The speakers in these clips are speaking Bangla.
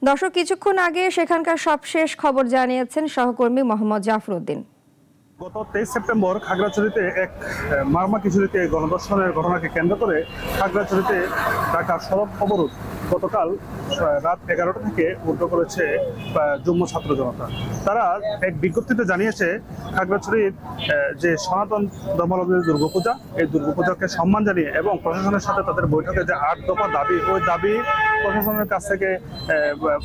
দর্শক, কিছুক্ষণ আগে সেখানকার সবশেষ খবর জানিয়েছেন সহকর্মী মোহাম্মদ জাফর উদ্দিন। গত 23 সেপ্টেম্বর খাগড়াছড়িতে এক মারমা কিশোরীকে গণধর্ষণের ঘটনাকে কেন্দ্র করে খাগড়াছড়িতে ঢাকার সড়ক অবরোধ গতকাল রাত 11টা থেকে উদ্যোগ করেছে যুগ্ম ছাত্র জনতা। তারা এক বিজ্ঞপ্তিতে জানিয়েছে খাগড়াছড়ির যে সনাতন ধর্মাবলম্বীদের দুর্গাপূজা, এই দুর্গাপূজাকে সম্মান জানিয়ে এবং প্রশাসনের সাথে তাদের বৈঠকে যে 8 দফা দাবি, ওই দাবি প্রশাসনের কাছ থেকে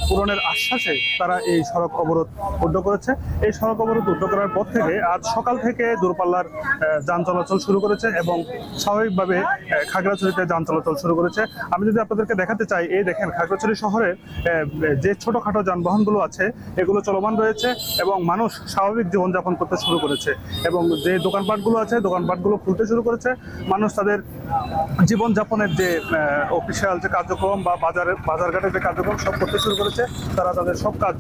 পূরণের আশ্বাসে তারা এই সড়ক অবরোধ উদ্যোগ করেছে। এই সড়ক অবরোধ উদ্যোগ করার পর থেকে আজ সকাল থেকে দূরপাল্লার যান চলাচল শুরু করেছে এবং স্বাভাবিকভাবে খাগড়াছড়িতে যান চলাচল শুরু করেছে। আমি যদি আপনাদেরকে দেখাতে চাই, এই দেখেন খাগড়াছড়ি শহরে যে ছোটখাটো যানবাহনগুলো আছে এগুলো চলমান রয়েছে এবং মানুষ স্বাভাবিক জীবনযাপন করতে শুরু করেছে এবং যে দোকানপাটগুলো আছে দোকানপাটগুলো খুলতে শুরু করেছে। মানুষ তাদের জীবনযাপনের যে অফিসিয়াল যে কার্যক্রম বা বাজারঘাটের যে কার্যক্রম সব করতে শুরু করেছে। তারা তাদের সব কাজ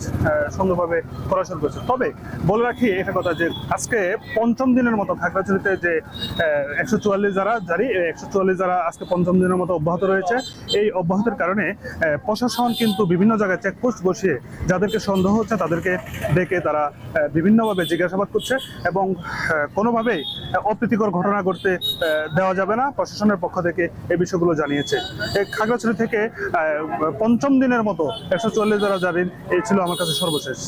সুন্দরভাবে করা শুরু করেছে। তবে বলে রাখি এটা কথা যে আজকে পঞ্চম দিনের মতো খাগড়াছড়িতে যে 144 ধারা জারি, 144 ধারা আজকে পঞ্চম দিনের মতো অব্যাহত রয়েছে। এই অব্যাহতের কারণে প্রশাসন কিন্তু বিভিন্ন জায়গায় চেকপোস্ট বসিয়ে যাদেরকে সন্দেহ হচ্ছে তাদেরকে ডেকে তারা বিভিন্নভাবে জিজ্ঞাসাবাদ করছে এবং কোনোভাবেই অপ্রীতিকর ঘটনা ঘটতে দেওয়া যাবে না। প্রশাসনের পক্ষ থেকে এই বিষয়গুলো জানিয়েছে। খাগড়াছড়ি থেকে পঞ্চম দিনের মতো 144 ধারা জারি, এই ছিল আমার কাছে সর্বশেষ।